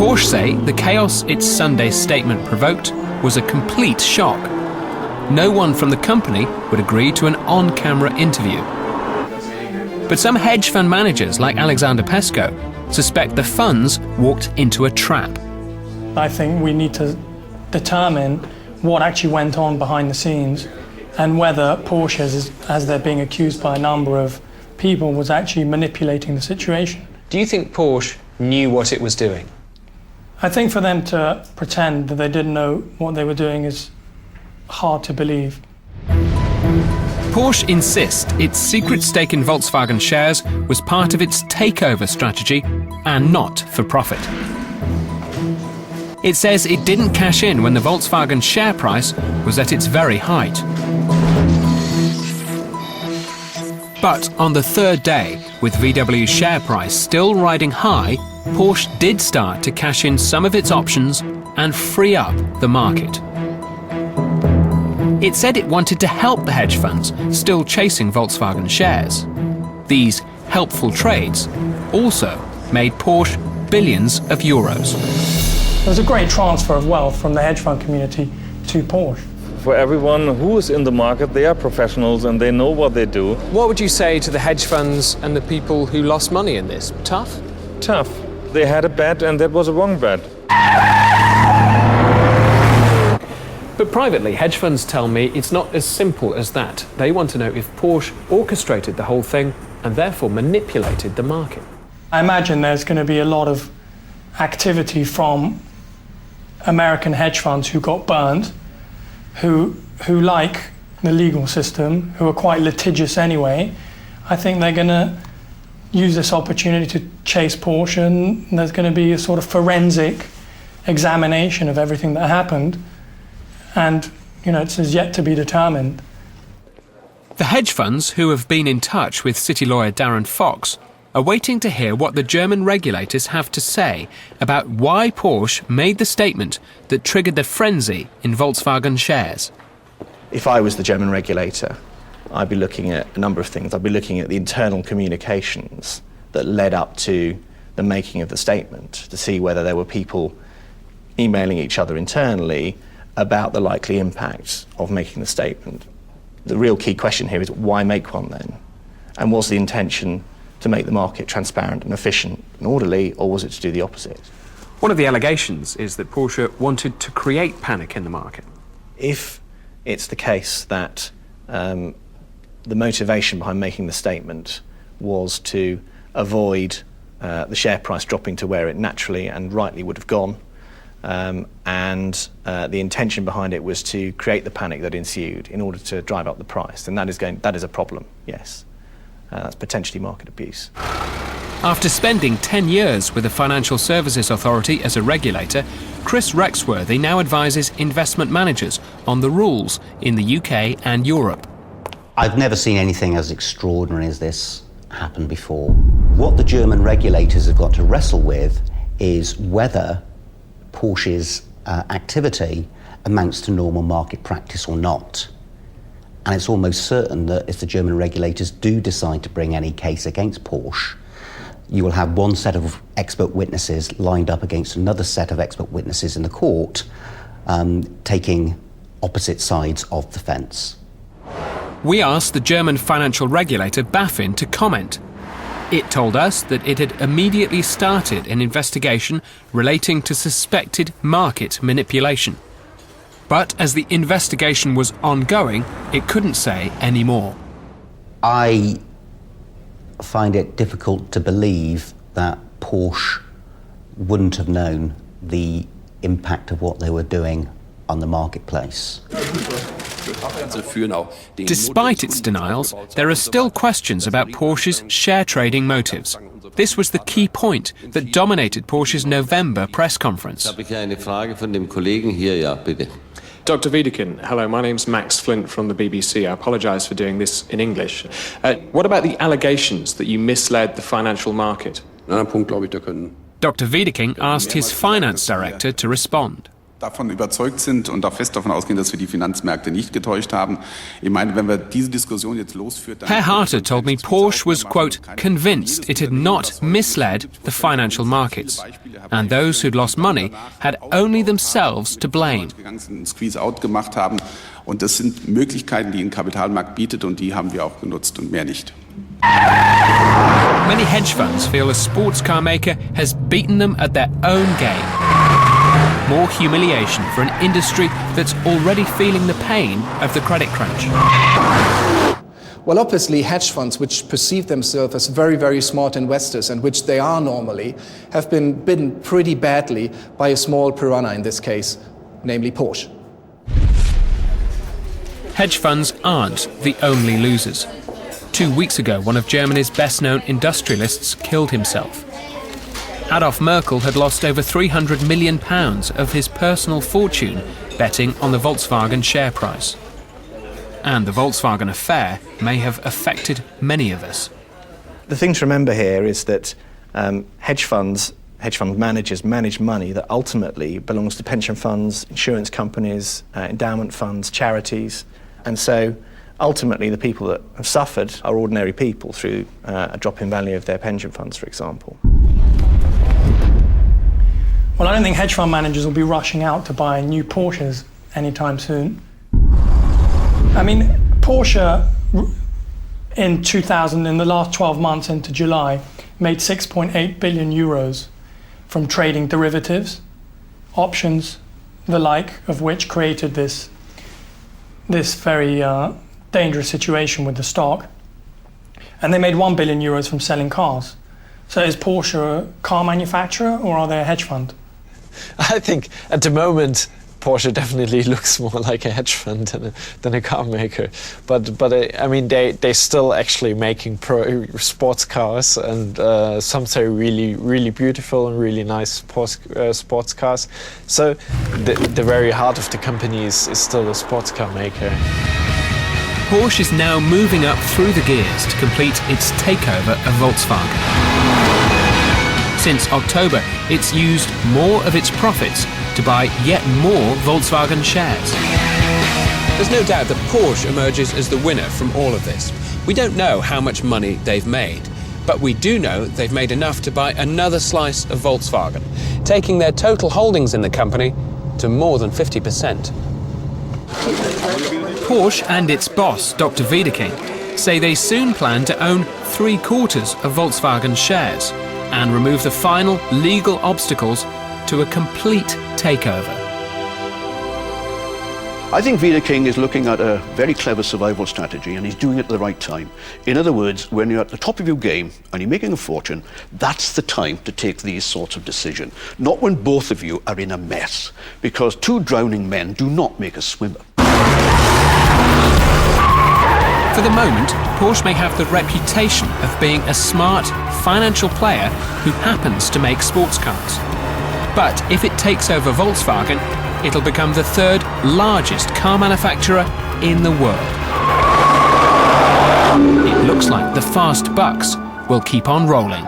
Porsche say the chaos its Sunday statement provoked was a complete shock. No one from the company would agree to an on-camera interview. But some hedge fund managers like Alexander Pesco suspect the funds walked into a trap. I think we need to determine what actually went on behind the scenes and whether Porsche, as they're being accused by a number of people, was actually manipulating the situation. Do you think Porsche knew what it was doing? I think for them to pretend that they didn't know what they were doing is hard to believe. Porsche insists its secret stake in Volkswagen shares was part of its takeover strategy and not for profit. It says it didn't cash in when the Volkswagen share price was at its very height. But on the third day, with VW's share price still riding high, Porsche did start to cash in some of its options and free up the market. It said it wanted to help the hedge funds still chasing Volkswagen shares. These helpful trades also made Porsche billions of euros. There was a great transfer of wealth from the hedge fund community to Porsche. For everyone who is in the market, they are professionals and they know what they do. What would you say to the hedge funds and the people who lost money in this? Tough? Tough. They had a bet and that was a wrong bet. But privately, hedge funds tell me it's not as simple as that. They want to know if Porsche orchestrated the whole thing and therefore manipulated the market. I imagine there's going to be a lot of activity from American hedge funds who got burned, who like the legal system, who are quite litigious anyway. I think they're going to use this opportunity to chase Porsche, and there's going to be a sort of forensic examination of everything that happened. And, it's yet to be determined. The hedge funds, who have been in touch with city lawyer Darren Fox, are waiting to hear what the German regulators have to say about why Porsche made the statement that triggered the frenzy in Volkswagen shares. If I was the German regulator, I'd be looking at a number of things. I'd be looking at the internal communications that led up to the making of the statement to see whether there were people emailing each other internally about the likely impact of making the statement. The real key question here is why make one then? And was the intention to make the market transparent and efficient and orderly, or was it to do the opposite? One of the allegations is that Porsche wanted to create panic in the market. If it's the case that the motivation behind making the statement was to avoid the share price dropping to where it naturally and rightly would have gone, and the intention behind it was to create the panic that ensued in order to drive up the price, then that is a problem, yes. That's potentially market abuse. After spending 10 years with the Financial Services Authority as a regulator, Chris Rexworthy now advises investment managers on the rules in the UK and Europe. I've never seen anything as extraordinary as this happen before. What the German regulators have got to wrestle with is whether Porsche's activity amounts to normal market practice or not. And it's almost certain that if the German regulators do decide to bring any case against Porsche, you will have one set of expert witnesses lined up against another set of expert witnesses in the court, taking opposite sides of the fence. We asked the German financial regulator BaFin to comment. It told us that it had immediately started an investigation relating to suspected market manipulation. But as the investigation was ongoing, it couldn't say any more. I find it difficult to believe that Porsche wouldn't have known the impact of what they were doing on the marketplace. Despite its denials, there are still questions about Porsche's share trading motives. This was the key point that dominated Porsche's November press conference. Dr. Wiedeking, hello, my name's Max Flint from the BBC. I apologise for doing this in English. What about the allegations that you misled the financial market? Dr. Wiedeking asked his finance director to respond. davon überzeugt sind und auch fest davon ausgehen, dass wir die Finanzmärkte nicht getäuscht haben. Ich meine, wenn wir diese Diskussion jetzt losführt, dann Herr Harter told me Porsche was, quote, convinced it had not misled the financial markets, and those who'd lost money had only themselves to blame. einen Squeeze-out gemacht haben. Und das sind Möglichkeiten, die ein Kapitalmarkt bietet, und die haben wir auch genutzt und mehr nicht. Many hedge funds feel a sports car maker has beaten them at their own game. More humiliation for an industry that's already feeling the pain of the credit crunch. Well, obviously, hedge funds, which perceive themselves as very, very smart investors, and which they are normally, have been bitten pretty badly by a small piranha in this case, namely Porsche. Hedge funds aren't the only losers. 2 weeks ago, one of Germany's best-known industrialists killed himself. Adolf Merkel had lost over £300 million of his personal fortune betting on the Volkswagen share price. And the Volkswagen affair may have affected many of us. The thing to remember here is that hedge fund managers manage money that ultimately belongs to pension funds, insurance companies, endowment funds, charities. And so ultimately the people that have suffered are ordinary people through a drop in value of their pension funds, for example. Well, I don't think hedge fund managers will be rushing out to buy new Porsches anytime soon. I mean, Porsche in the last 12 months into July, made 6.8 billion euros from trading derivatives, options, the like of which created this very dangerous situation with the stock. And they made 1 billion euros from selling cars. So is Porsche a car manufacturer, or are they a hedge fund? I think at the moment Porsche definitely looks more like a hedge fund than a car maker. But I mean they're still actually making sports cars, and some say really beautiful and really nice sports cars. So the very heart of the company is still a sports car maker. Porsche is now moving up through the gears to complete its takeover of Volkswagen. Since October, it's used more of its profits to buy yet more Volkswagen shares. There's no doubt that Porsche emerges as the winner from all of this. We don't know how much money they've made, but we do know they've made enough to buy another slice of Volkswagen, taking their total holdings in the company to more than 50%. Porsche and its boss, Dr. Wiedeking, say they soon plan to own 3/4 of Volkswagen shares and remove the final legal obstacles to a complete takeover. I think Wiedeking is looking at a very clever survival strategy, and he's doing it at the right time. In other words, when you're at the top of your game and you're making a fortune, that's the time to take these sorts of decisions. Not when both of you are in a mess, because 2 drowning men do not make a swimmer. For the moment, Porsche may have the reputation of being a smart financial player who happens to make sports cars. But if it takes over Volkswagen, it'll become the 3rd largest car manufacturer in the world. It looks like the fast bucks will keep on rolling.